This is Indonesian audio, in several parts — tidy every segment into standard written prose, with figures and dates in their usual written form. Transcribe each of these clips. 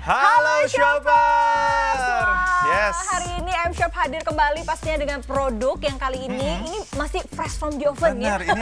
Halo Shopper! Yes. Hari ini M-Shop hadir kembali pastinya dengan produk yang kali ini masih fresh from the oven. Benar, ya.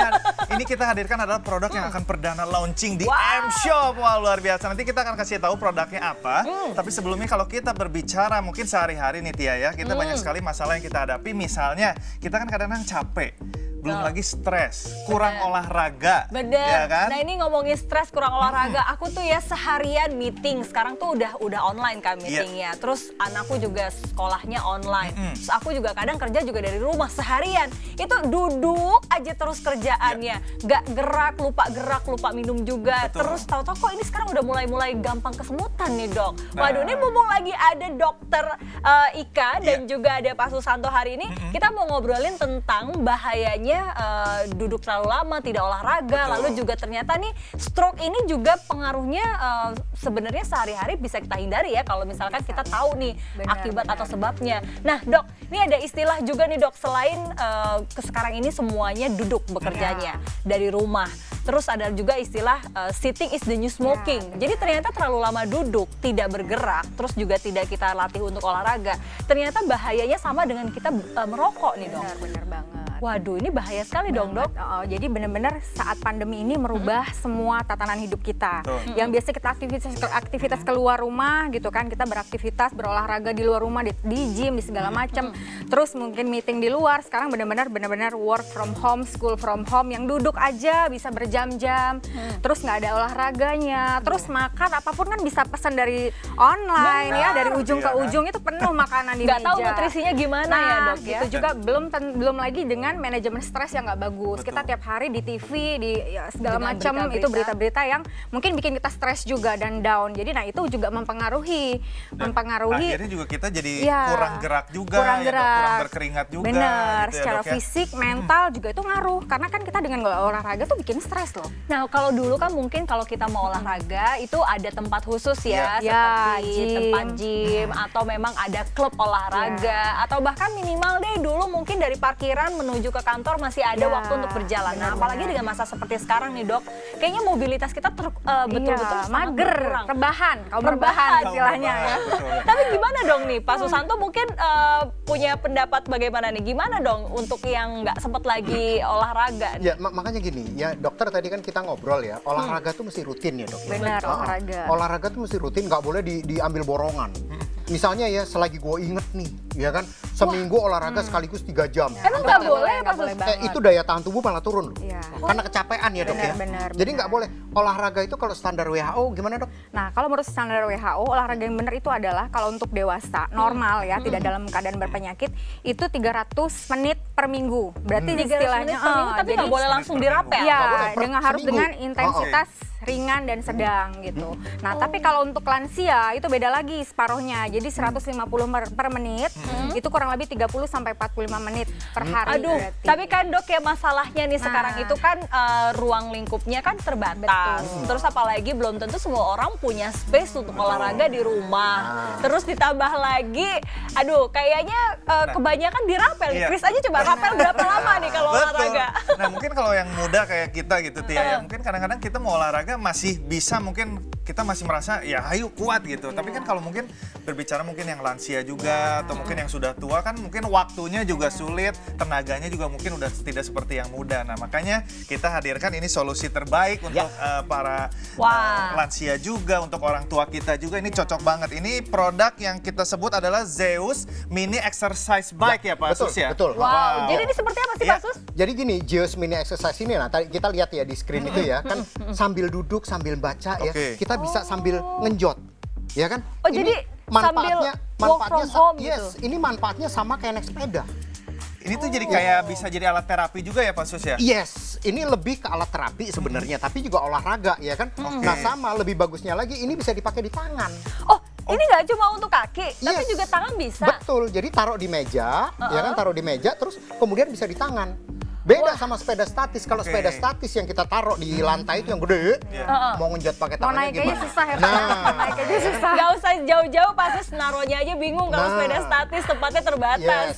ini kita hadirkan adalah produk yang akan perdana launching di M-Shop. Wah, luar biasa. Nanti kita akan kasih tahu produknya apa. Tapi sebelumnya kalau kita berbicara mungkin sehari-hari nih Tia ya, kita banyak sekali masalah yang kita hadapi. Misalnya kita kan kadang-kadang capek. Belum lagi stres, kurang olahraga. Bener. Ya kan? Nah ini ngomongin stres, kurang olahraga. Aku tuh ya seharian meeting. Sekarang tuh udah online kan meetingnya. Terus anakku juga sekolahnya online. Terus aku juga kadang kerja juga dari rumah seharian. Itu duduk aja terus kerjaannya. Gak gerak, lupa minum juga. Betul. Terus tahu-tahu kok ini sekarang udah mulai gampang kesemutan nih dok. Waduh ini mumpung lagi ada dokter Ika dan juga ada Pak Susanto hari ini. Kita mau ngobrolin tentang bahayanya duduk terlalu lama, tidak olahraga, lalu juga ternyata nih stroke ini juga pengaruhnya sebenarnya sehari-hari bisa kita hindari ya kalau misalkan kita tahu nih akibat atau sebabnya. Nah dok, ini ada istilah juga nih dok, selain sekarang ini semuanya duduk bekerjanya dari rumah. Terus ada juga istilah sitting is the new smoking. Jadi ternyata terlalu lama duduk, tidak bergerak, terus juga tidak kita latih untuk olahraga. Ternyata bahayanya sama dengan kita merokok nih dok. Benar banget. Waduh, ini bahaya sekali dong dok. Jadi benar-benar saat pandemi ini merubah semua tatanan hidup kita. Yang biasa kita aktivitas keluar rumah gitu kan, kita beraktivitas berolahraga di luar rumah, di gym, di segala macam. Terus mungkin meeting di luar. Sekarang benar-benar work from home, school from home, yang duduk aja bisa berjam-jam. Terus nggak ada olahraganya. Terus makan apapun kan bisa pesan dari online ya, dari ujung ke ujung itu penuh makanan di meja. Nggak tahu nutrisinya gimana ya dok ya. Itu juga belum lagi dengan manajemen stres yang nggak bagus. Kita tiap hari di TV, di segala macam itu berita-berita yang mungkin bikin kita stres juga dan down. Jadi nah itu juga mempengaruhi. Akhirnya juga kita jadi kurang gerak juga, kurang berkeringat juga. Bener, gitu secara ya, dok, ya? fisik, mental juga itu ngaruh. Karena kan kita dengan olahraga tuh bikin stres loh. Nah kalau dulu kan mungkin kalau kita mau olahraga itu ada tempat khusus ya, seperti tempat gym atau memang ada klub olahraga atau bahkan minimal deh dulu mungkin dari parkiran menuju ke kantor masih ada waktu untuk berjalan. Nah, apalagi dengan masa seperti sekarang nih dok, kayaknya mobilitas kita betul-betul mager, rebahan istilahnya ya. Tapi gimana dong nih Pak Susanto mungkin punya pendapat bagaimana nih? Gimana dong untuk yang nggak sempat lagi olahraga? Ya makanya gini ya dokter, tadi kan kita ngobrol ya, olahraga tuh mesti rutin ya dok. Benar, olahraga tuh mesti rutin, nggak boleh diambil borongan. Misalnya ya selagi gue inget nih, ya kan seminggu olahraga sekaligus 3 jam. Emang nggak boleh Pak Susanto? Itu daya tahan tubuh malah turun loh. Karena kecapean ya dok ya. Jadi nggak boleh. Olahraga itu kalau standar WHO gimana dok? Nah kalau menurut standar WHO olahraga yang benar itu adalah kalau untuk dewasa normal ya, tidak dalam keadaan berpenyakit itu 300 menit per minggu. Berarti 300 istilahnya menit per minggu, tapi nggak boleh langsung dirapel. Iya, harus seminggu. dengan intensitas ringan dan sedang gitu. Nah tapi kalau untuk lansia itu beda lagi separuhnya. Jadi 150 per menit itu kurang lebih 30 sampai 45 menit per hari. Aduh, berarti. tapi kan dok ya masalahnya nih sekarang itu kan ruang lingkupnya kan terbatas. Terus apalagi belum tentu semua orang punya space untuk olahraga di rumah. Terus ditambah lagi, aduh kayaknya kebanyakan dirapel. Chris aja coba rapel berapa lama nih kalau olahraga? Nah mungkin kalau yang muda kayak kita gitu Tia ya, mungkin kadang-kadang kita mau olahraga masih bisa, mungkin kita masih merasa ya ayo kuat gitu. Tapi kan kalau mungkin berbicara mungkin yang lansia juga atau mungkin yang sudah tua kan mungkin waktunya juga sulit, tenaganya juga mungkin udah tidak seperti yang muda. Nah makanya kita hadirkan ini solusi terbaik untuk para lansia juga, untuk orang tua kita juga. Ini cocok banget. Ini produk yang kita sebut adalah Zeus Mini Exercise Bike ya Pak Sus ya? Betul. Wow. Jadi ini seperti apa sih Pak Sus? Jadi gini, Zeus Mini Exercise ini, nah tadi kita lihat ya di screen itu ya, kan sambil duduk, sambil baca ya, kita bisa sambil ngenjot, ya kan? Oh ini jadi sambil walk from home gitu? Ini manfaatnya sama kayak naik sepeda. Ini tuh jadi kayak bisa jadi alat terapi juga ya Pak Sus ya? Yes, ini lebih ke alat terapi sebenarnya, tapi juga olahraga ya kan? Nah sama, lebih bagusnya lagi ini bisa dipakai di tangan. Ini nggak cuma untuk kaki, tapi juga tangan bisa? Betul, jadi taruh di meja, ya kan, taruh di meja, terus kemudian bisa di tangan. Beda sama sepeda statis. Kalau sepeda statis yang kita taruh di lantai itu yang gede, mau ngenjot pakai tangannya naik aja gimana? susah ya. Naik aja susah. Gak usah jauh-jauh, pas naruhnya aja bingung kalau sepeda statis tempatnya terbatas.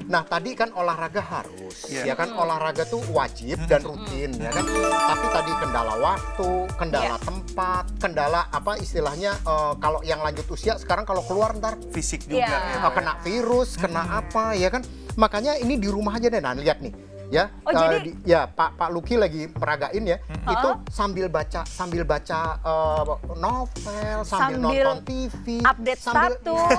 Nah tadi kan olahraga harus, ya kan olahraga tuh wajib dan rutin, ya kan. Tapi tadi kendala waktu, kendala tempat, kendala apa istilahnya kalau yang lanjut usia sekarang kalau keluar ntar fisik juga, kena virus, kena apa, ya kan. Makanya ini di rumah aja deh. Nah lihat nih. Ya, jadi ya Pak Luki lagi peragain ya, itu sambil baca novel, sambil nonton TV, update status.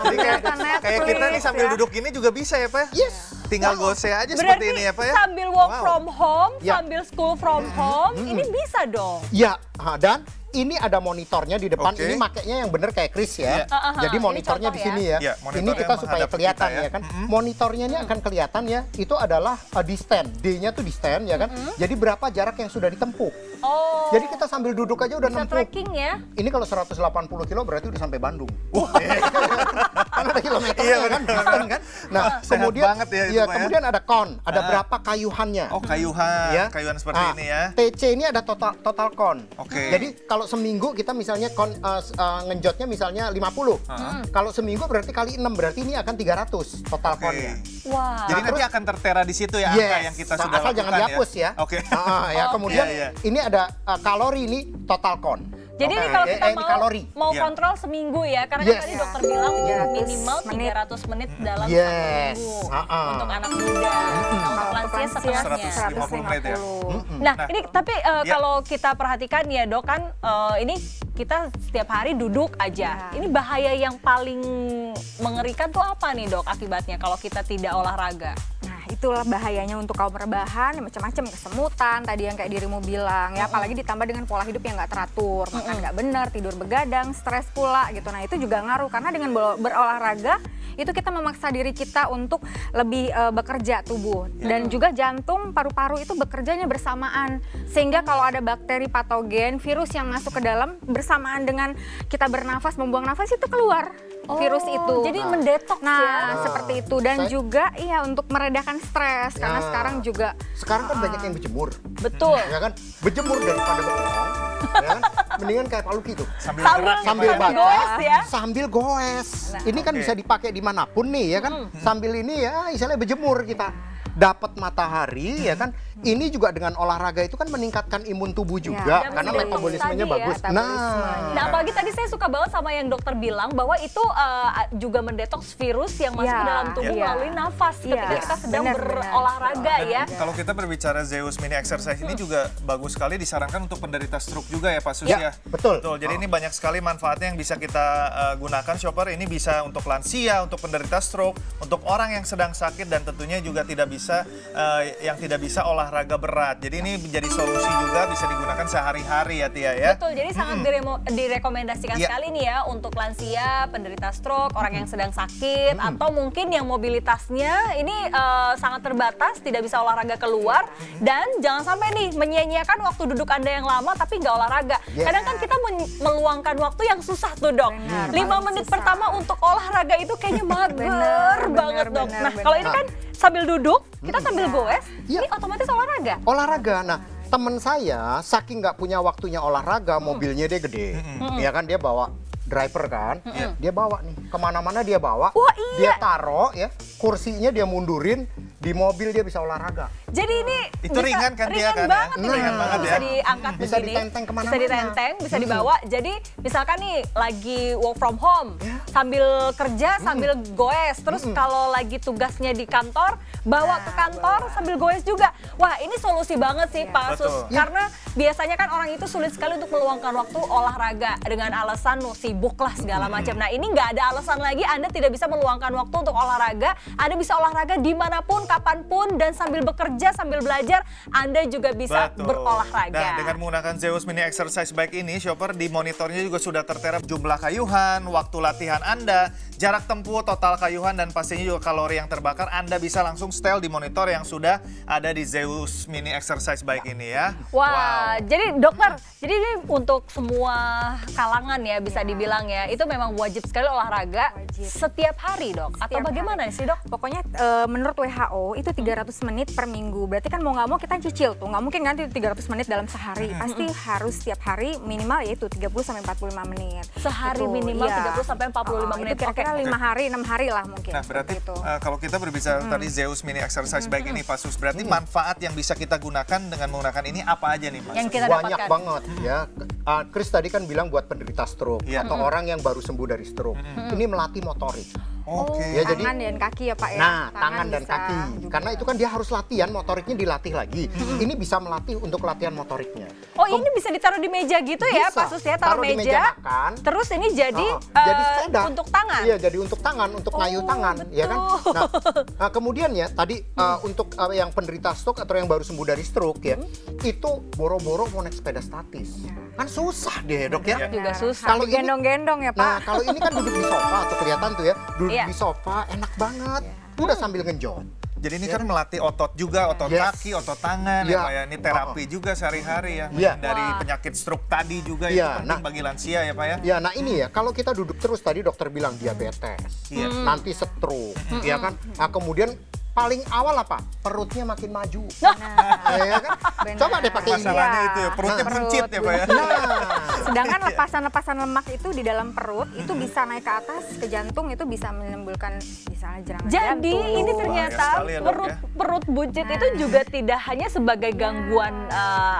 Jadi kayak kita nih sambil duduk ini juga bisa ya Pak? Yes. Tinggal gose aja Berarti seperti ini ya Pak ya? Sambil work from home, Ya. sambil school from home, ini bisa dong. Ya, dan ini ada monitornya di depan. Ini makainya yang bener kayak Chris ya. Jadi monitornya di sini ya. Ini kita supaya kelihatan ya kan. Monitornya ini akan kelihatan ya. Itu adalah di stand. D-nya tuh di stand ya kan. Jadi berapa jarak yang sudah ditempuh. Oh. Jadi kita sambil duduk aja udah Bisa nempuh. tracking ya. Ini kalau 180 kilo berarti udah sampai Bandung. Kan ada kilometernya kan. Nah, kemudian banget ya itu, Pak, kemudian ada count, ada berapa kayuhannya. Oh, kayuhan. Ya. Kayuhan seperti ini ya. TC ini ada total count. Oke. Jadi kalau seminggu kita misalnya ngenjotnya misalnya 50. Kalau seminggu berarti kali 6 berarti ini akan 300 total count-nya. Wah. Jadi nanti akan tertera di situ ya angka yang kita sudah asal lakukan jangan dihapus ya. Oke. Ya kemudian ini ada kalori ini total count. Jadi ini kalau kita mau Iya. kontrol seminggu ya, karena kan tadi dokter bilang minimal 300 menit dalam seminggu untuk anak muda. Untuk lansia setengahnya. 150 menit ya. Nah, ini tapi kalau kita perhatikan ya dok kan ini kita setiap hari duduk aja. Ini bahaya yang paling mengerikan tuh apa nih dok akibatnya kalau kita tidak olahraga? Nah, itulah bahayanya untuk kaum rebahan, macam-macam kesemutan tadi yang kayak dirimu bilang ya, apalagi ditambah dengan pola hidup yang nggak teratur, makan nggak benar, tidur begadang, stres pula gitu. Nah, itu juga ngaruh karena dengan berolahraga itu kita memaksa diri kita untuk lebih bekerja tubuh dan juga jantung, paru-paru itu bekerjanya bersamaan sehingga kalau ada bakteri patogen, virus yang masuk ke dalam bersamaan dengan kita bernafas, membuang nafas itu keluar. Virus itu. Jadi mendetoks ya. Seperti itu dan juga untuk meredakan stres karena sekarang kan banyak yang berjemur. Betul. Ya kan? Berjemur daripada bengong. Ya kan? Mendingan kayak Pak Luki tuh. Sambil baca, goes ya. sambil goes. Ini kan bisa dipakai dimanapun nih ya kan. Sambil ini ya istilahnya berjemur kita. Dapat matahari ya kan. Ini juga dengan olahraga itu kan meningkatkan imun tubuh juga karena metabolismenya bagus. Nah, apalagi tadi saya suka banget sama yang dokter bilang bahwa itu juga mendetoks virus yang masuk ke dalam tubuh melalui nafas ketika kita sedang berolahraga ya. Kalau kita berbicara Zeus Mini Exercise ini juga bagus sekali disarankan untuk penderita stroke juga ya Pak Sus ya. Betul. Jadi ini banyak sekali manfaatnya yang bisa kita gunakan shopper. Ini bisa untuk lansia, untuk penderita stroke, untuk orang yang sedang sakit dan tentunya juga tidak bisa olahraga berat. Jadi ini menjadi solusi juga bisa digunakan sehari-hari ya Tia ya. Betul, jadi sangat direkomendasikan sekali nih ya untuk lansia, penderita stroke, orang yang sedang sakit atau mungkin yang mobilitasnya ini sangat terbatas, tidak bisa olahraga keluar dan jangan sampai nih menyia-nyiakan waktu duduk Anda yang lama tapi nggak olahraga. Kadang kan kita meluangkan waktu yang susah tuh dok. 5 menit pertama untuk olahraga itu kayaknya mager banget dok. Nah kalau ini kan sambil duduk, kita sambil goes, ini otomatis olahraga. Olahraga. Nah, teman saya saking nggak punya waktunya olahraga, mobilnya dia gede. Ya kan dia bawa driver kan, dia bawa nih kemana-mana dia bawa, dia taruh ya, kursinya dia mundurin, di mobil dia bisa olahraga. Jadi ini itu ringan kan dia kan banget ya? Ringan banget bisa ya. diangkat bisa begini, ditenteng kemana-mana. bisa ditenteng, bisa dibawa. Jadi misalkan nih lagi work from home, sambil kerja sambil goes, terus kalau lagi tugasnya di kantor, bawa ke kantor sambil goes juga. Wah ini solusi banget sih Pak Sus, karena biasanya kan orang itu sulit sekali untuk meluangkan waktu olahraga dengan alasan sibuk lah segala macam. Nah ini nggak ada alasan lagi Anda tidak bisa meluangkan waktu untuk olahraga. Anda bisa olahraga dimanapun, kapanpun, dan sambil bekerja, sambil belajar, Anda juga bisa berolahraga. Nah, dengan menggunakan Zeus Mini Exercise Bike ini, shopper di monitornya juga sudah tertera jumlah kayuhan, waktu latihan Anda, jarak tempuh, total kayuhan, dan pastinya juga kalori yang terbakar. Anda bisa langsung setel di monitor yang sudah ada di Zeus Mini Exercise Bike ini ya. Wah, jadi dokter, jadi ini untuk semua kalangan ya bisa dibilang ya, itu memang wajib sekali olahraga setiap hari dok? Atau bagaimana sih dok? Pokoknya menurut WHO itu 300 menit per minggu seminggu. Berarti kan mau nggak mau kita cicil tuh, nggak mungkin ganti 300 menit dalam sehari. Pasti harus setiap hari minimal yaitu 30-45 menit. Sehari itu, minimal iya. 30-45 menit. Itu kira-kira 5 hari, 6 hari lah mungkin. Nah berarti kalau kita berbicara tadi Zeus Mini Exercise Bike ini Pak Sus, berarti manfaat yang bisa kita gunakan dengan menggunakan ini apa aja nih Pak? Yang kita banyak dapatkan. banget ya. Chris tadi kan bilang buat penderita stroke atau orang yang baru sembuh dari stroke. Ini melatih motorik. Oke. Ya, jadi tangan dan kaki ya Pak ya. Nah, tangan dan bisa kaki. juga. Karena itu kan dia harus latihan, motoriknya dilatih lagi. Ini bisa melatih untuk latihan motoriknya. Oh ini bisa ditaruh di meja gitu ya Bisa. Pak Sus ya, taruh Di meja. makan. Terus ini jadi, Jadi sepeda. untuk tangan. Iya, jadi untuk tangan, untuk ngayuh tangan, ya kan? Nah, kemudian ya tadi untuk yang penderita stroke atau yang baru sembuh dari stroke ya, itu boro-boro mau naik sepeda statis. Kan susah deh, Dok ya. Juga susah. Kalau gendong-gendong ya Pak. Nah, kalau ini kan duduk di sofa, tuh kelihatan tuh ya, duduk Iya. di sofa enak banget. Udah sambil ngenjot. Jadi ini kan melatih otot juga, otot kaki, otot tangan ya Pak ya. Ini terapi juga sehari-hari ya. Dari penyakit stroke tadi juga itu penting bagi lansia ya Pak ya. Ya, nah ini ya, kalau kita duduk terus tadi dokter bilang diabetes, nanti stroke, ya kan? Nah kemudian paling awal apa? Perutnya makin maju. Ya kan? Coba deh pakai ini. Masalahnya itu ya, perutnya buncit ya Pak ya. Sedangkan lepasan-lepasan lemak itu di dalam perut itu bisa naik ke atas ke jantung, itu bisa menimbulkan misalnya serangan Jadi jantung. ini ternyata sekali ya, Dok, ya. perut buncit itu juga tidak hanya sebagai gangguan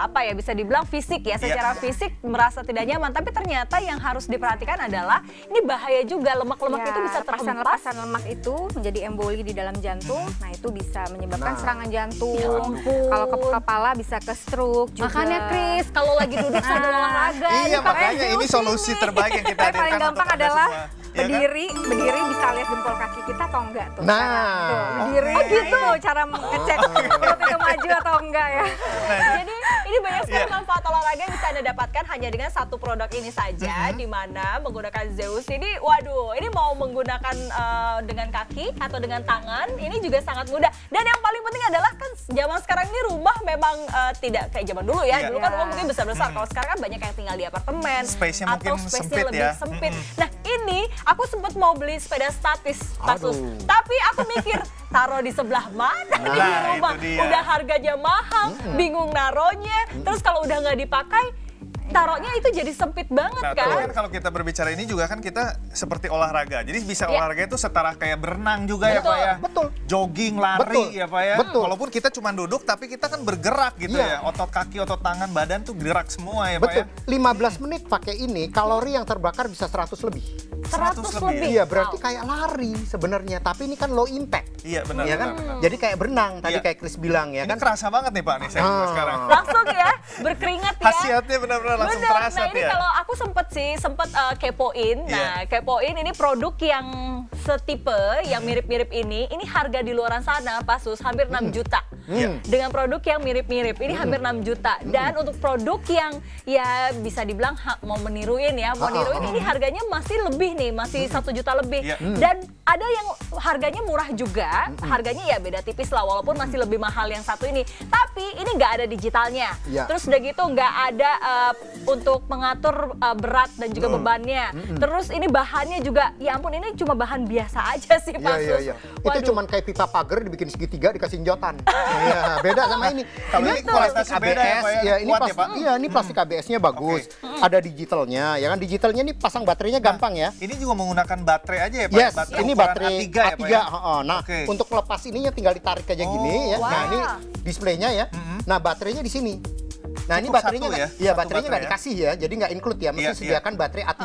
apa ya, bisa dibilang fisik ya, secara fisik merasa tidak nyaman, tapi ternyata yang harus diperhatikan adalah ini bahaya juga, lemak-lemak itu bisa terhempas. Lepasan lemak itu menjadi emboli di dalam jantung. Nah, itu bisa menyebabkan serangan jantung. Ya ampun. Kalau ke kepala bisa ke stroke juga. Makanya Chris, kalau lagi duduk sambil olahraga. Iya, makanya ini solusi terbaik yang kita Tapi paling hadirkan gampang untuk Anda adalah semua. Ya kan? berdiri bisa lihat jempol kaki kita atau enggak tuh. Nah. Tuh, berdiri. Oh gitu cara ngecek perut itu maju atau enggak ya. Jadi ini banyak sekali manfaat olahraga yang bisa Anda dapatkan hanya dengan satu produk ini saja, di mana menggunakan Zeus ini, waduh, ini mau menggunakan dengan kaki atau dengan tangan, ini juga sangat mudah. Dan yang paling penting adalah kan zaman sekarang ini rumah memang tidak kayak zaman dulu ya. Dulu kan rumah mungkin besar-besar, kalau sekarang kan banyak yang tinggal di apartemen Space-nya atau mungkin space-nya sempit lebih ya. sempit. Nah ini aku sempat mau beli sepeda statis, Pak Sus. Aduh. Tapi aku mikir taruh di sebelah mana nih di Nah, rumah. itu dia. Udah harganya mahal, bingung naronya. Terus kalau udah nggak dipakai, taruhnya itu jadi sempit banget Nah, kan. terus kan kalau kita berbicara ini juga kan kita seperti olahraga. Jadi bisa olahraga itu setara kayak berenang juga ya Pak ya. Betul. Jogging, lari Betul. ya Pak ya. Betul. Walaupun kita cuma duduk tapi kita kan bergerak gitu ya. Otot kaki, otot tangan, badan tuh gerak semua ya Pak Betul. ya. 15 menit pakai ini, kalori yang terbakar bisa 100 lebih. 100 lebih. Iya, berarti kayak lari sebenarnya, tapi ini kan low impact. Iya benar. Iya kan? benar. Jadi kayak berenang tadi kayak Chris bilang ya Ini kan. kerasa banget nih Pak nih saya sekarang. Langsung ya, berkeringat ya. Khasiatnya benar-benar langsung Bener. terasa Nah ini ya. kalau aku sempet kepoin. Nah kepoin ini produk yang setipe, yang mirip-mirip ini harga di luaran sana Pak Sus hampir 6 juta. Dengan produk yang mirip-mirip, ini hampir 6 juta. Dan untuk produk yang ya bisa dibilang mau meniruin ya, ini harganya masih lebih nih, masih 1 juta lebih. Dan ada yang harganya murah juga, harganya ya beda tipis lah, walaupun masih lebih mahal yang satu ini. Tapi ini nggak ada digitalnya. Terus udah gitu nggak ada untuk mengatur berat dan juga bebannya. Terus ini bahannya juga, ya ampun ini cuma bahan biasa aja sih Pak Sus. Itu cuman kayak pipa pagar dibikin segitiga dikasih jotan. Iya, beda sama ini. Kalau ini kualitasnya beda ya Pak ya. Ya, ini Kuat plastik, ya, Pak? iya, ini plastik ABS-nya bagus. Ada digitalnya, ya kan digitalnya ini pasang baterainya gampang ya. Ini juga menggunakan baterai aja ya Pak? Yes, Baterai ini ukuran baterai A3 ya Pak ya? Nah, untuk lepas ininya tinggal ditarik aja gini ya. Nah, ini displaynya ya. Nah, baterainya di sini. Nah, ini Cukup baterainya satu ya? iya, Satu baterainya nggak baterai ya? dikasih ya, jadi nggak include ya. Mesti sediakan baterai A3.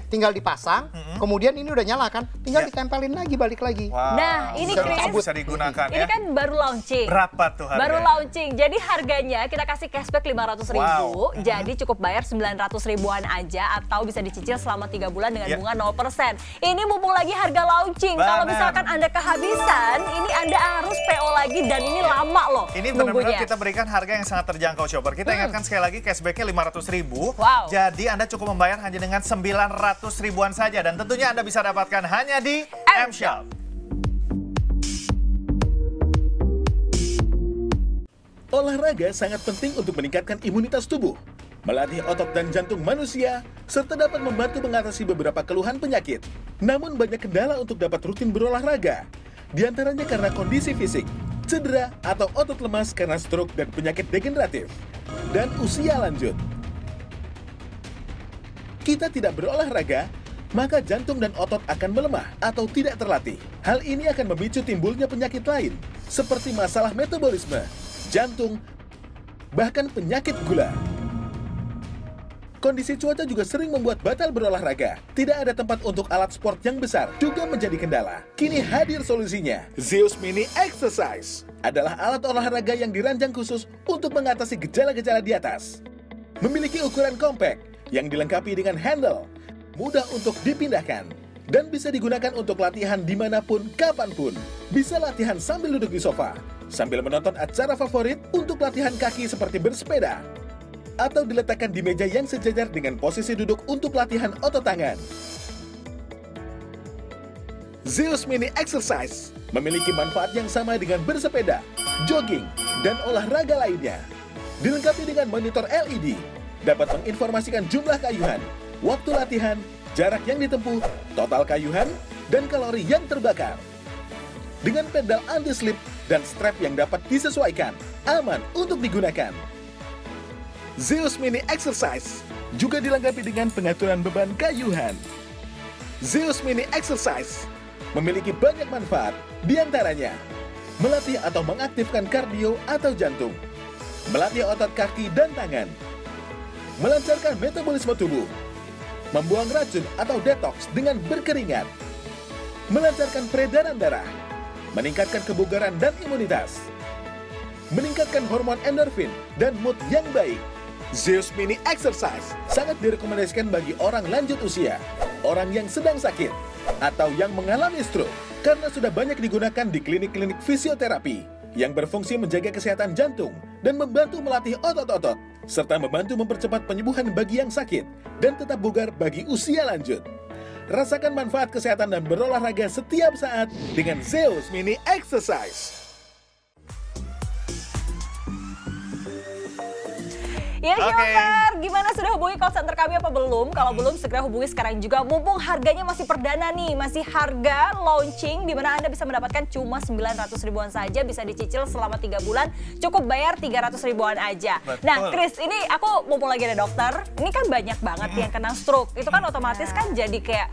Tinggal dipasang, kemudian ini udah nyala kan, tinggal ditempelin lagi, balik lagi. Wow. Nah, ini bisa Chris, bisa digunakan ini ya. kan baru launching. Berapa tuh harganya? Baru launching. Jadi harganya kita kasih cashback 500.000. Jadi cukup bayar 900 ribuan aja atau bisa dicicil selama 3 bulan dengan bunga 0%. Ini mumpung lagi harga launching. Kalau misalkan Anda kehabisan, ini Anda harus PO lagi dan ini lama loh. Ini benar-benar nunggunya. kita berikan harga yang sangat terjangkau shopper. Kita ingatkan sekali lagi cashbacknya 500.000. Wow. Jadi Anda cukup membayar hanya dengan 900 ribuan saja. Dan tentunya Anda bisa dapatkan hanya di M-Shop. Olahraga sangat penting untuk meningkatkan imunitas tubuh, melatih otot dan jantung manusia, serta dapat membantu mengatasi beberapa keluhan penyakit. Namun banyak kendala untuk dapat rutin berolahraga, di antaranya karena kondisi fisik, cedera atau otot lemas karena stroke dan penyakit degeneratif, dan usia lanjut. Kita tidak berolahraga, maka jantung dan otot akan melemah atau tidak terlatih. Hal ini akan memicu timbulnya penyakit lain, seperti masalah metabolisme, jantung, bahkan penyakit gula. Kondisi cuaca juga sering membuat batal berolahraga. Tidak ada tempat untuk alat sport yang besar juga menjadi kendala. Kini hadir solusinya. Zeus Mini Exercise adalah alat olahraga yang dirancang khusus untuk mengatasi gejala-gejala di atas. Memiliki ukuran compact yang dilengkapi dengan handle, mudah untuk dipindahkan, dan bisa digunakan untuk latihan dimanapun, kapanpun. Bisa latihan sambil duduk di sofa, sambil menonton acara favorit untuk latihan kaki seperti bersepeda, atau diletakkan di meja yang sejajar dengan posisi duduk untuk latihan otot tangan. Zeus Mini Exercise memiliki manfaat yang sama dengan bersepeda, jogging, dan olahraga lainnya. Dilengkapi dengan monitor LED, dapat menginformasikan jumlah kayuhan, waktu latihan, jarak yang ditempuh, total kayuhan, dan kalori yang terbakar. Dengan pedal anti-slip dan strap yang dapat disesuaikan, aman untuk digunakan. Zeus Mini Exercise juga dilengkapi dengan pengaturan beban kayuhan. Zeus Mini Exercise memiliki banyak manfaat, diantaranya melatih atau mengaktifkan kardio atau jantung, melatih otot kaki dan tangan, melancarkan metabolisme tubuh, membuang racun atau detox dengan berkeringat, melancarkan peredaran darah, meningkatkan kebugaran dan imunitas, meningkatkan hormon endorfin dan mood yang baik. Zeus Mini Exercise sangat direkomendasikan bagi orang lanjut usia, orang yang sedang sakit, atau yang mengalami stroke, karena sudah banyak digunakan di klinik-klinik fisioterapi yang berfungsi menjaga kesehatan jantung dan membantu melatih otot-otot, serta membantu mempercepat penyembuhan bagi yang sakit dan tetap bugar bagi usia lanjut. Rasakan manfaat kesehatan dan berolahraga setiap saat dengan Zeus Mini Exercise. Ya, Silver, gimana sudah hubungi call center kami apa belum? Kalau belum, segera hubungi sekarang juga. Mumpung harganya masih perdana nih, masih harga launching, di mana Anda bisa mendapatkan cuma 900 ribuan saja, bisa dicicil selama 3 bulan, cukup bayar 300 ribuan aja. Betul. Nah, Chris, ini aku mumpung lagi ada dokter, ini kan banyak banget yang kena stroke. Itu kan otomatis kan jadi kayak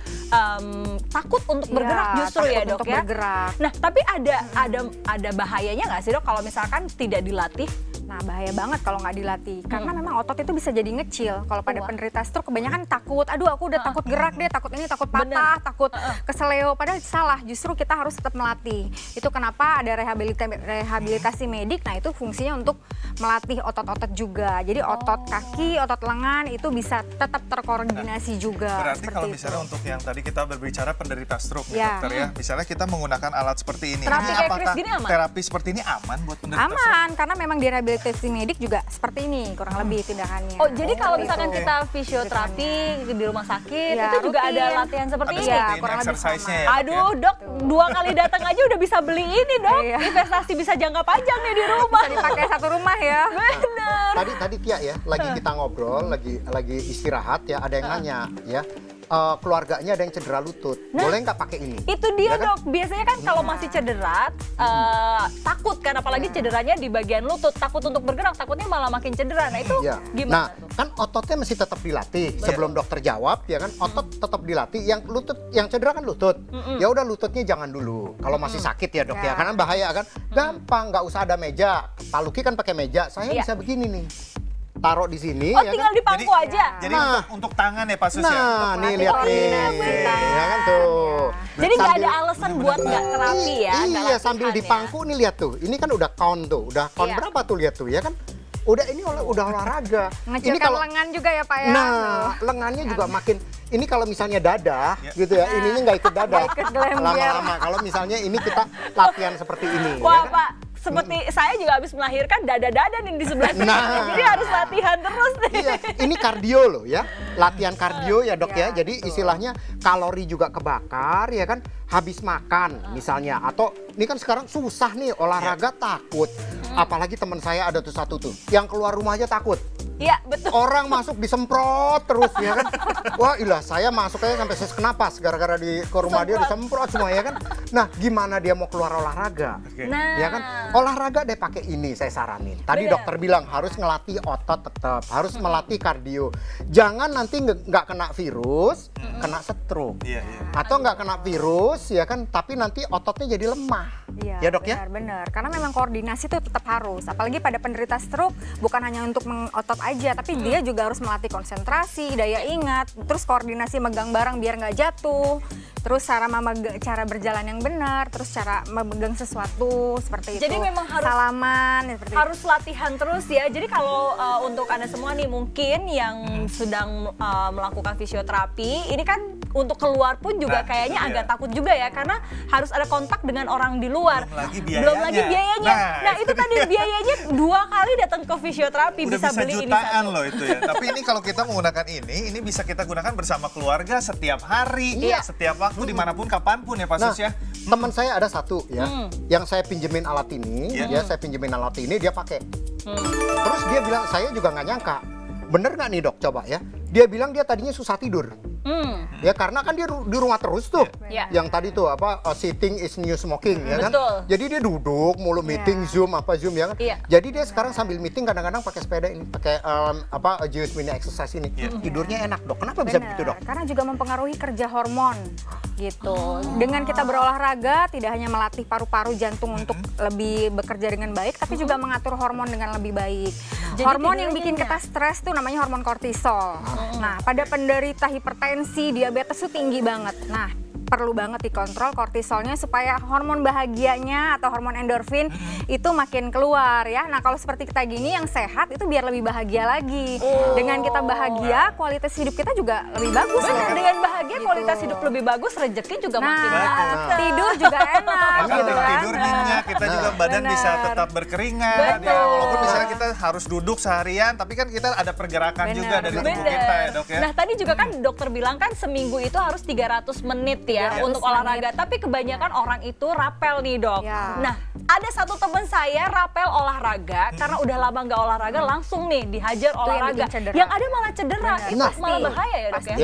takut untuk bergerak justru ya, Dok, ya. Bergerak. Nah, tapi ada bahayanya nggak sih, Dok, kalau misalkan tidak dilatih? Nah, bahaya banget kalau nggak dilatih. Karena memang otot itu bisa jadi ngecil. Kalau pada penderita stroke kebanyakan takut, aduh aku udah takut gerak deh, takut ini, takut patah, takut keseleo. Padahal salah, justru kita harus tetap melatih. Itu kenapa ada rehabilitasi medik. Nah, itu fungsinya untuk melatih otot-otot juga. Jadi otot kaki, otot lengan itu bisa tetap terkoordinasi juga. Berarti kalau misalnya untuk yang tadi kita berbicara penderita stroke nih, dokter ya. Misalnya kita menggunakan alat seperti ini. Terapi kayak Chris apakah gini aman? terapi seperti ini aman buat penderita stroke? Aman, karena memang di rehabilitasi medik juga seperti ini kurang lebih tindakannya. Oh, jadi kalau misalkan kita fisioterapi di rumah sakit, ya, itu juga rutin. ada latihan seperti Ada ini? seperti Ya, ini kurang lebih exercise-nya sama. ya, Aduh, Dok, 2 kali datang aja udah bisa beli ini, Dok. Iya. Investasi bisa jangka panjang nih di rumah. Bisa dipakai satu rumah ya. Bener. Tadi Tia ya, lagi kita ngobrol, lagi istirahat ya, ada yang nanya ya. Keluarganya ada yang cedera lutut, boleh nggak pakai ini? Itu dia, Ya kan? Dok. Biasanya kan kalau masih cedera, takut kan, apalagi cederanya di bagian lutut, takut untuk bergerak, takutnya malah makin cedera. Nah, itu Ya. gimana Nah, tuh? kan ototnya masih tetap dilatih. Sebelum dokter jawab, ya kan, otot tetap dilatih. Yang lutut, yang cedera kan lutut. Ya udah lututnya jangan dulu. Kalau masih sakit ya, Dok ya, karena bahaya kan. Gampang, nggak usah ada meja. Pak Luki kan pakai meja. Saya bisa begini nih. Taruh di sini. Oh, ya tinggal kan? di pangku aja. Jadi Nah. untuk tangan ya Pak Sus ya? Nah, nih lihat nih. koordinasi. Ya kan tuh. Jadi nggak ada Sambil- alasan buat nggak terapi ya? nggak Iya, latihan sambil di ya. pangku nih lihat tuh. Ini kan udah count tuh. Udah count Iya. berapa tuh lihat tuh ya kan? Udah ini udah olahraga. Ngecilkan lengan juga ya, Pak ya. Nah, lengannya juga makin ini kalau misalnya dada gitu ya, ininya nggak ikut dada. Nggak ikut gelember. Lama-lama kalau misalnya ini kita latihan seperti ini. Wah, ya kan? Pak, seperti saya juga habis melahirkan dada-dada nih di sebelah sini. Nah. Jadi harus latihan terus nih. Iya, ini kardio loh ya. Latihan kardio ya, Dok ya. Jadi istilahnya kalori juga kebakar ya kan. Habis makan misalnya, atau ini kan sekarang susah nih olahraga takut. Apalagi teman saya ada tuh satu tuh yang keluar rumah aja takut. Iya, betul. Orang masuk disemprot terus ya kan. Wah, ilah saya masuk aja sampai sesak napas gara-gara ke rumah dia disemprot semua ya kan. Nah, gimana dia mau keluar olahraga? Nah. Ya kan? Olahraga deh pakai ini saya saranin. Tadi dokter bilang harus ngelatih otot tetap, harus melatih kardio. Jangan nanti nggak kena virus, kena stroke. Atau nggak kena virus ya kan, tapi nanti ototnya jadi lemah. Iya, ya dok ya? Benar-benar. Karena memang koordinasi itu tetap harus. Apalagi pada penderita stroke, bukan hanya untuk mengotot aja, tapi dia juga harus melatih konsentrasi, daya ingat, terus koordinasi megang barang biar nggak jatuh, terus cara berjalan yang benar, terus cara memegang sesuatu seperti itu. Jadi memang harus salaman, harus latihan terus ya. Jadi kalau untuk Anda semua nih mungkin yang sedang melakukan fisioterapi, ini kan untuk keluar pun juga kayaknya agak takut juga ya, karena harus ada kontak dengan orang di luar. Belum lagi biayanya. Nah itu tadi biayanya 2 kali datang ke fisioterapi. Udah bisa beli jutaan ini loh itu ya. Tapi ini kalau kita menggunakan ini bisa kita gunakan bersama keluarga setiap hari, setiap waktu, dimanapun, kapanpun ya Pak Sus ya. Teman saya ada satu ya, yang saya pinjemin alat ini, dia pakai. Terus dia bilang, saya juga nggak nyangka, bener nggak nih dok, coba ya. Dia bilang dia tadinya susah tidur. Ya karena kan dia di rumah terus tuh. Yang tadi tuh sitting is new smoking ya kan. Jadi dia duduk mulu meeting Zoom ya kan. Jadi dia sekarang sambil meeting kadang-kadang pakai sepeda ini, pakai Geos Mini Exercise ini. Tidurnya enak dok. Kenapa bisa begitu dok? Karena juga mempengaruhi kerja hormon gitu. Dengan kita berolahraga tidak hanya melatih paru-paru jantung untuk lebih bekerja dengan baik, tapi juga mengatur hormon dengan lebih baik. Jadi hormon yang bikin kita stres tuh namanya hormon kortisol. Nah, pada penderita hipertensi, diabetes tuh tinggi banget. Nah, perlu banget dikontrol kortisolnya supaya hormon bahagianya atau hormon endorfin itu makin keluar ya. Nah, kalau seperti kita gini yang sehat itu biar lebih bahagia lagi. Dengan kita bahagia, kualitas hidup kita juga lebih bagus. Benar, dengan bahagia kualitas hidup lebih bagus, rezeki juga makin bagus. Tidur juga enak gitu kan. Tidur nyenyak, kita juga badan bisa tetap berkeringat. Ya, walaupun misalnya kita harus duduk seharian, tapi kan kita ada pergerakan juga dari tubuh kita ya dok ya. Nah, tadi juga kan dokter bilang kan seminggu itu harus 300 menit ya untuk olahraga, tapi kebanyakan orang itu rapel nih dok. Nah, ada satu teman saya rapel olahraga karena udah lama nggak olahraga, langsung nih dihajar olahraga. Yang ada malah cedera, itu malah bahaya ya dok ya.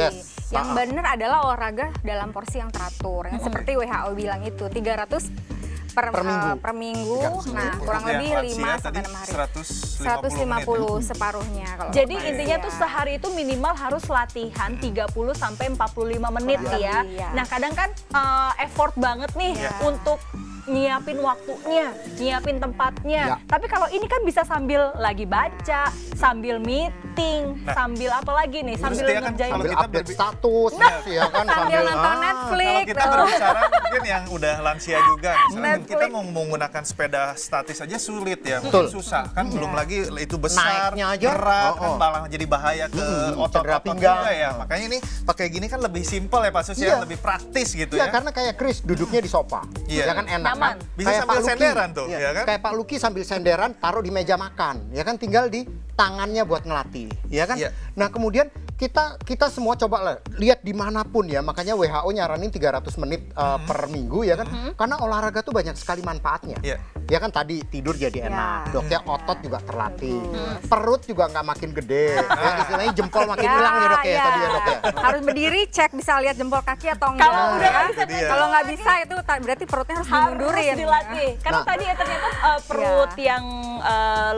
Yang benar adalah olahraga dalam porsi yang teratur, yang seperti WHO bilang itu 300 per minggu. Nah, kurang lebih 5 sampai 6 hari. 150 separuhnya kalau. Jadi intinya tuh sehari itu minimal harus latihan 30 sampai 45 menit ya. Nah, kadang kan effort banget nih untuk nyiapin waktunya, nyiapin tempatnya. Tapi kalau ini kan bisa sambil lagi baca, sambil meeting, sambil apa lagi nih, sambil ngerjain, sambil update status, ya kan, sambil nonton Netflix. Kalau kita berbicara mungkin yang udah lansia juga, misalnya kita mau menggunakan sepeda statis aja sulit ya, mungkin susah kan, belum lagi itu besar, berat, kan malah jadi bahaya ke otot-otot juga ya. Makanya ini pakai gini kan lebih simpel ya Pak Sus ya, lebih praktis gitu ya. Iya, karena kayak Chris duduknya di sofa, ya kan enak. Bisa kayak sambil senderan tuh, ya kan? Kayak Pak Luki sambil senderan taruh di meja makan, ya kan, tinggal di tangannya buat ngelatih, ya kan? Nah, kemudian kita semua coba lah, lihat dimanapun ya, makanya WHO nyaranin 300 menit per minggu ya kan, karena olahraga tuh banyak sekali manfaatnya. Ya kan, tadi tidur jadi enak, dok ya, otot juga terlatih, perut juga nggak makin gede, ya, istilahnya jempol makin hilang ya dok ya, tadi ya dok ya. Harus berdiri, cek bisa lihat jempol kaki atau enggak. Kalau udah nggak bisa, kalau nggak bisa itu berarti perutnya harus dimundurin. Dilatih. Karena tadi ya ternyata perut yang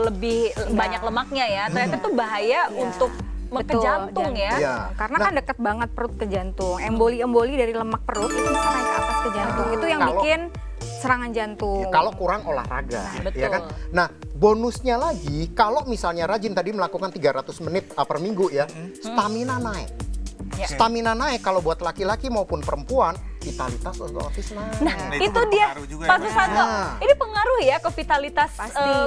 lebih banyak lemaknya ya, ternyata itu bahaya untuk ke jantung ya. Karena kan deket banget perut ke jantung. Emboli-emboli dari lemak perut itu bisa naik ke atas ke jantung. Itu yang bikin serangan jantung. Kalau kurang olahraga, ya kan. Nah, bonusnya lagi kalau misalnya rajin tadi melakukan 300 menit per minggu ya, stamina naik. Stamina naik kalau buat laki-laki maupun perempuan, vitalitas otomatis naik. Nah, itu dia Pak Susanto. Ini pengaruh ya ke vitalitas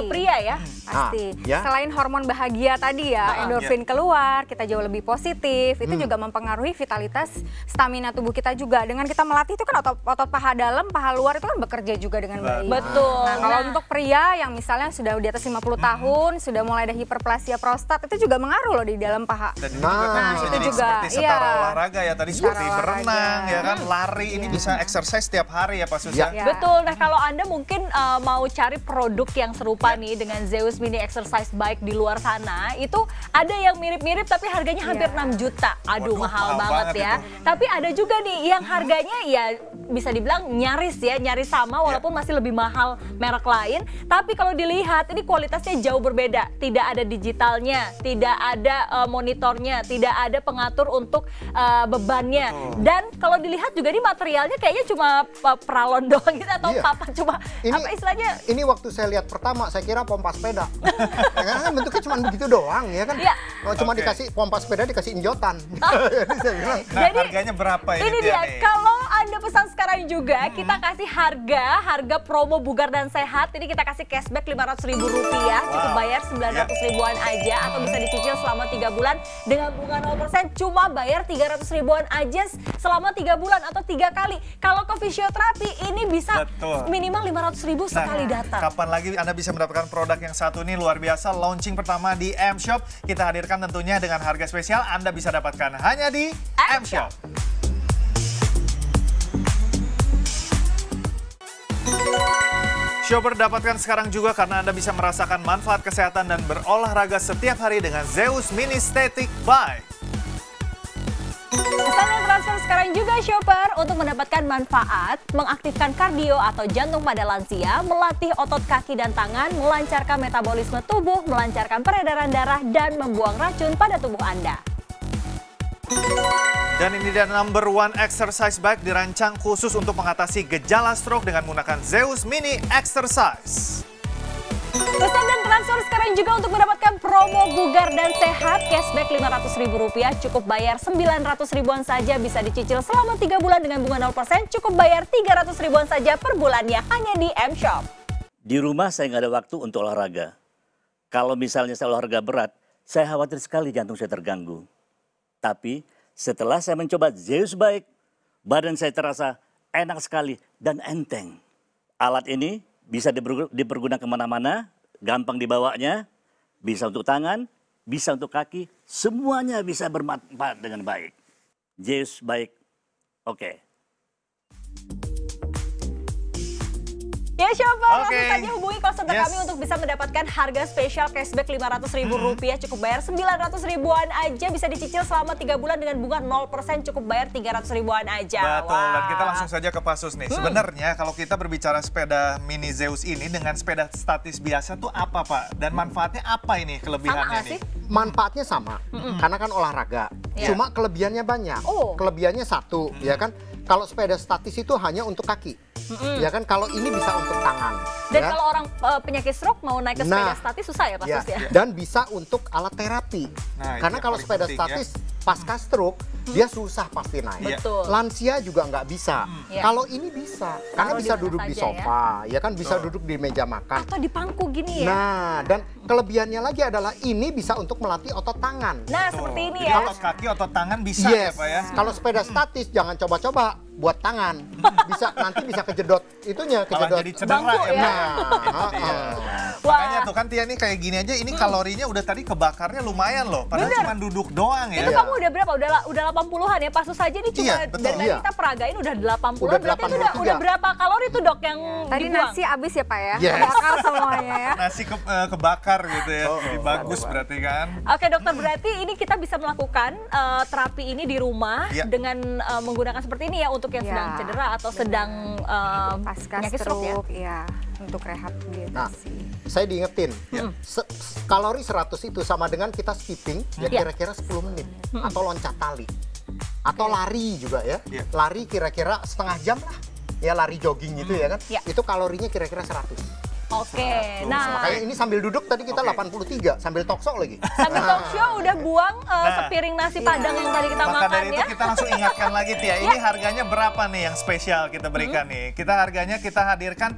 pria ya? Pasti. Selain hormon bahagia tadi ya, endorfin keluar, kita jauh lebih positif, itu juga mempengaruhi vitalitas stamina tubuh kita juga. Dengan kita melatih itu kan otot paha dalam, paha luar itu kan bekerja juga dengan baik. Betul. Nah, kalau untuk pria yang misalnya sudah di atas 50 tahun, sudah mulai ada hiperplasia prostat, itu juga mengaruh loh di dalam paha. Dan itu juga kan bisa jadi seperti setara olahraga ya, tadi seperti berenang ya kan, lari hari ini bisa exercise setiap hari ya Pak Susa? Betul. Nah kalau Anda mungkin mau cari produk yang serupa nih dengan Zeus Mini Exercise Bike di luar sana, itu ada yang mirip-mirip tapi harganya hampir 6 juta. Aduh, mahal banget ya. Tapi ada juga nih yang harganya ya bisa dibilang nyaris sama walaupun masih lebih mahal merek lain. Tapi kalau dilihat ini kualitasnya jauh berbeda. Tidak ada digitalnya, tidak ada monitornya, tidak ada pengatur untuk bebannya. Dan kalau dilihat juga ini materialnya kayaknya cuma peralon doang gitu atau papan cuma apa istilahnya? Ini waktu saya lihat pertama saya kira pompa sepeda. Karena kan bentuknya cuma begitu doang ya kan. Cuma dikasih pompa sepeda dikasih injotan. Nah, harganya berapa ini dia nih? Kalau Anda pesan sekarang juga kita kasih harga promo bugar dan sehat. Ini kita kasih cashback Rp500.000, cukup bayar 900 ribuan aja atau bisa dicicil selama 3 bulan dengan bunga 0%, cuma bayar 300 ribuan aja selama 3 bulan atau 3 kali. Kalau ke fisioterapi ini bisa minimal 500.000 sekali datang. Kapan lagi Anda bisa mendapatkan produk yang satu ini luar biasa, launching pertama di M-Shop. Kita hadirkan tentunya dengan harga spesial, Anda bisa dapatkan hanya di M-Shop. Shopper dapatkan sekarang juga karena Anda bisa merasakan manfaat kesehatan dan berolahraga setiap hari dengan Zeus Mini Static Bike. Pesan dan transfer sekarang juga Shopper untuk mendapatkan manfaat, mengaktifkan kardio atau jantung pada lansia, melatih otot kaki dan tangan, melancarkan metabolisme tubuh, melancarkan peredaran darah, dan membuang racun pada tubuh Anda. Dan ini dia number one exercise bike dirancang khusus untuk mengatasi gejala stroke dengan menggunakan Zeus Mini Exercise. Pesan dan transfer sekarang juga untuk mendapatkan promo bugar dan sehat, cashback Rp500.000, cukup bayar 900 ribuan saja, bisa dicicil selama 3 bulan dengan bunga 0%, cukup bayar 300 ribuan saja per bulannya hanya di M-Shop. Di rumah saya nggak ada waktu untuk olahraga. Kalau misalnya saya olahraga berat, saya khawatir sekali jantung saya terganggu. Tapi setelah saya mencoba Zeus Bike, badan saya terasa enak sekali dan enteng. Alat ini bisa dipergunakan kemana-mana, gampang dibawanya, bisa untuk tangan, bisa untuk kaki, semuanya bisa bermanfaat dengan baik. Zeus Bike, oke. Ya Shopper, langsung saja hubungi call center kami untuk bisa mendapatkan harga spesial cashback Rp500.000, cukup bayar 900 ribuan aja, bisa dicicil selama 3 bulan dengan bunga 0%, cukup bayar 300 ribuan aja. Betul, dan kita langsung saja ke Pasus nih. Sebenarnya kalau kita berbicara sepeda Mini Zeus ini dengan sepeda statis biasa tuh apa Pak? Dan manfaatnya apa ini, kelebihannya nih? Manfaatnya sama, karena kan olahraga. Cuma kelebihannya banyak. Kelebihannya satu, ya kan? Kalau sepeda statis itu hanya untuk kaki, ya kan? Kalau ini bisa untuk tangan. Dan kalau orang penyakit stroke mau naik ke sepeda statis susah ya Pak Sus ya? Dan bisa untuk alat terapi. Karena kalau sepeda statis pasca stroke, dia susah pasti naik. Lansia juga nggak bisa. Kalau ini bisa, karena bisa duduk di sofa, ya kan? Bisa duduk di meja makan. Atau di pangku gini ya? Nah, dan kelebihannya lagi adalah ini bisa untuk melatih otot tangan. Nah, seperti ini ya. Otot kaki, otot tangan bisa ya Pak ya? Kalau sepeda statis jangan coba-coba buat tangan. Nanti bisa kejedot itunya, kejedot. Malah jadi cedera ya. Makanya tuh kan Tia nih kayak gini aja, ini kalorinya udah tadi kebakarnya lumayan loh. Padahal cuma duduk doang ya. Itu kamu udah berapa? Udah 80-an ya? Pasus aja nih cuma dari kita peragain udah 80-an. Berarti udah berapa kalori tuh Dok yang tadi dibuang? nasi habis ya Pak ya? Kebakar semuanya ya. Nasi kebakar gitu ya. Jadi bagus berarti kan. Oke Dokter, berarti ini kita bisa melakukan terapi ini di rumah dengan menggunakan seperti ini ya untuk yang sedang cedera atau sedang pasca stroke ya. Untuk rehabilitasi. Nah, saya diingetin, kalori 100 itu sama dengan kita skipping ya kira-kira 10 menit atau loncat tali atau lari juga ya. Lari kira-kira setengah jam lah. Ya lari jogging gitu ya kan. Itu kalorinya kira-kira 100. Oke, nah makanya ini sambil duduk tadi kita 83, sambil talkshow lagi. Sambil talkshow udah buang sepiring nasi padang yang tadi kita makan dari itu kita langsung ingatkan lagi Tia, ini harganya berapa nih yang spesial kita berikan nih? Kita harganya kita hadirkan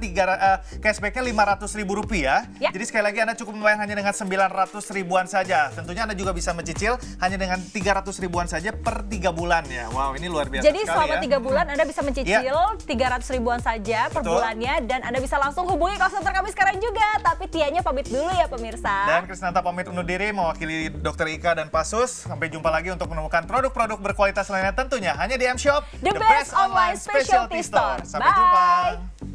cashbacknya Rp500.000. Jadi sekali lagi Anda cukup membayar hanya dengan 900 ribuan saja. Tentunya Anda juga bisa mencicil hanya dengan 300 ribuan saja per 3 bulan ya. Wow, ini luar biasa. Jadi selama 3 bulan Anda bisa mencicil 300 ribuan saja per bulannya, dan Anda bisa langsung hubungi call center kami sekarang juga, tapi Tianya pamit dulu ya pemirsa. Dan Krisnanta pamit undur diri mewakili Dr. Ika dan Pasus. Sampai jumpa lagi untuk menemukan produk-produk berkualitas lainnya tentunya hanya di M-Shop, The best online specialty store. Sampai jumpa.